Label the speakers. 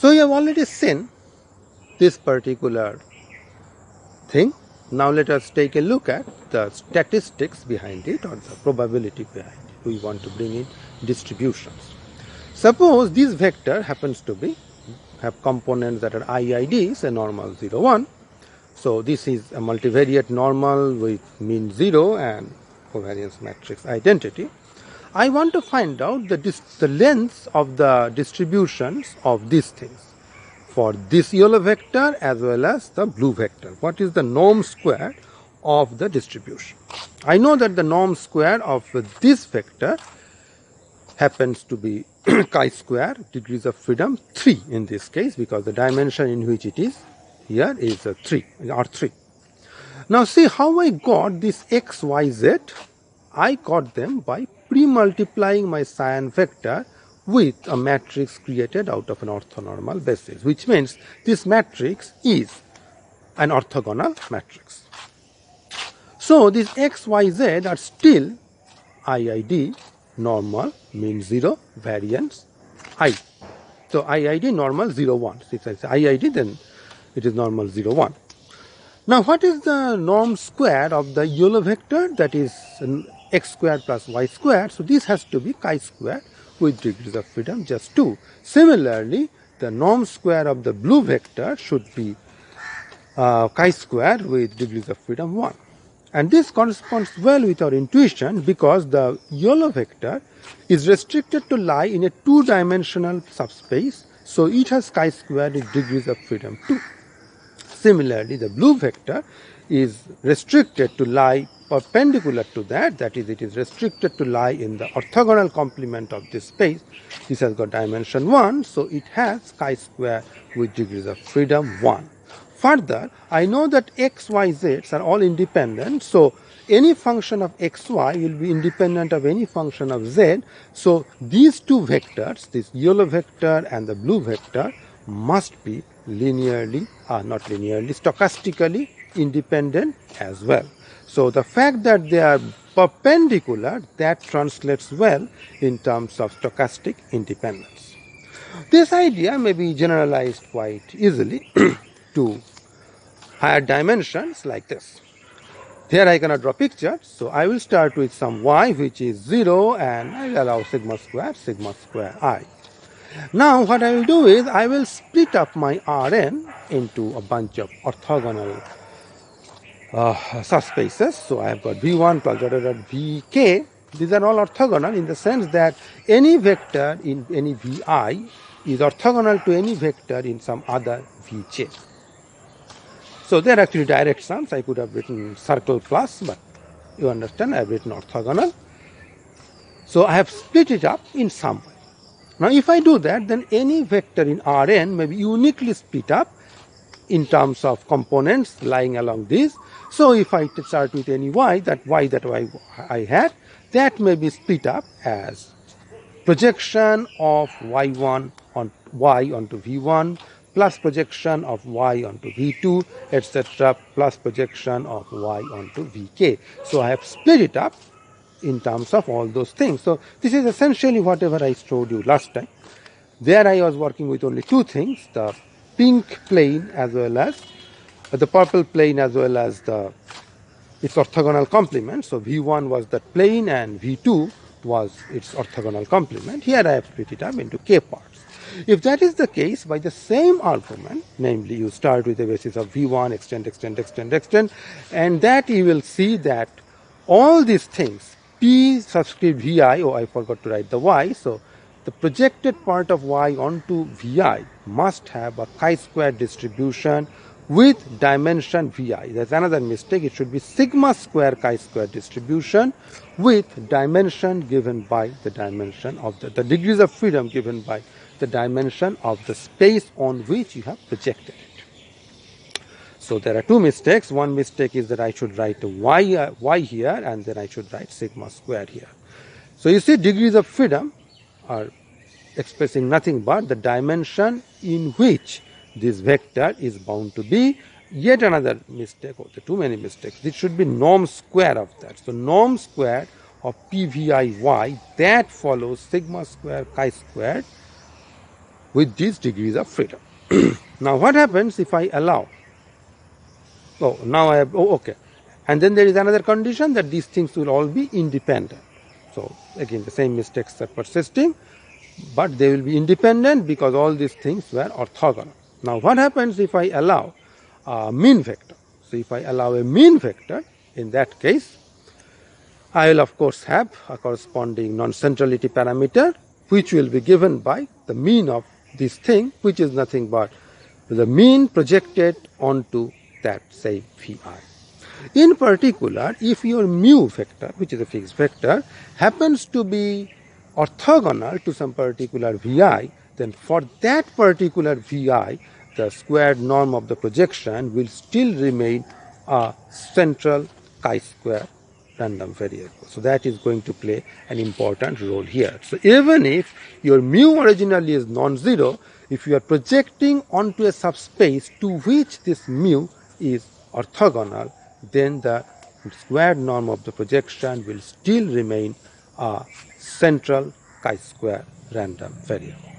Speaker 1: So you have already seen this particular thing. Now let us take a look at the statistics behind it, or the probability behind it. We want to bring in distributions. Suppose this vector happens to have components that are IIDs, a normal 0, 1. So this is a multivariate normal with mean 0 and covariance matrix identity. I want to find out the length of the distributions of these things for this yellow vector as well as the blue vector. What is the norm square of the distribution? I know that the norm square of this vector happens to be chi-square, degrees of freedom 3 in this case, because the dimension in which it is here is 3 or 3. Now see how I got this x, y, z. I got them by pre-multiplying my cyan vector with a matrix created out of an orthonormal basis, which means this matrix is an orthogonal matrix. So these x, y, z are still IID, normal, mean 0, variance I. So IID normal 0, 1. If I say IID, then it is normal 0, 1. Now what is the norm square of the yellow vector? That is x squared plus y squared. So this has to be chi-square with degrees of freedom just 2. Similarly, the norm square of the blue vector should be chi-square with degrees of freedom 1. And this corresponds well with our intuition, because the yellow vector is restricted to lie in a two-dimensional subspace, so it has chi-square with degrees of freedom 2. Similarly, the blue vector is restricted to lie perpendicular to that is, it is restricted to lie in the orthogonal complement of this space. This has got dimension 1, so it has chi-square with degrees of freedom 1. Further, I know that x, y, z's are all independent, so any function of x, y will be independent of any function of z. So these two vectors, this yellow vector and the blue vector, must be stochastically independent as well. So the fact that they are perpendicular, that translates well in terms of stochastic independence. This idea may be generalized quite easily to higher dimensions like this. Here I cannot draw pictures, so I will start with some y which is 0, and I will allow sigma square I. Now what I will do is I will split up my Rn into a bunch of orthogonal subspaces. So I have got V1 plus Vk. These are all orthogonal in the sense that any vector in any Vi is orthogonal to any vector in some other Vj. So they are actually direct sums. I could have written circle plus, but you understand I have written orthogonal. So I have split it up in some way. Now if I do that, then any vector in Rn may be uniquely split up in terms of components lying along this. So if I start with any y that I had, that may be split up as projection of y1 on y onto v1, plus projection of y onto v2, etc., plus projection of y onto vk. So I have split it up in terms of all those things. So this is essentially whatever I showed you last time. There I was working with only two things, the pink plane as well as the purple plane as well as its orthogonal complement. So v1 was that plane and v2 was its orthogonal complement. Here I have split it up into k parts. If that is the case, by the same argument, namely you start with the basis of v1, extend, and that you will see that all these things, p subscript vi, oh I forgot to write the y, so the projected part of y onto vi must have a chi-square distribution with dimension vi. That's another mistake. It should be sigma square chi-square distribution with dimension given by the dimension of the degrees of freedom given by the dimension of the space on which you have projected it. So there are two mistakes. One mistake is that I should write a y here, and then I should write sigma square here. So you see, degrees of freedom are expressing nothing but the dimension in which this vector is bound to be. Yet another mistake, or too many mistakes. This should be norm square of that. So norm square of PVI y, that follows sigma square chi squared with these degrees of freedom. Now what happens if I allow? Oh, now I have, okay. And then there is another condition that these things will all be independent. So again the same mistakes are persisting, but they will be independent because all these things were orthogonal. Now what happens if I allow a mean vector? So if I allow a mean vector, in that case, I will of course have a corresponding non-centrality parameter which will be given by the mean of this thing, which is nothing but the mean projected onto that say Vi. In particular, if your mu vector, which is a fixed vector, happens to be orthogonal to some particular Vi, then for that particular Vi, the squared norm of the projection will still remain a central chi-square random variable. So that is going to play an important role here. So even if your mu originally is non-zero, if you are projecting onto a subspace to which this mu is orthogonal, then the squared norm of the projection will still remain a central chi-square random variable.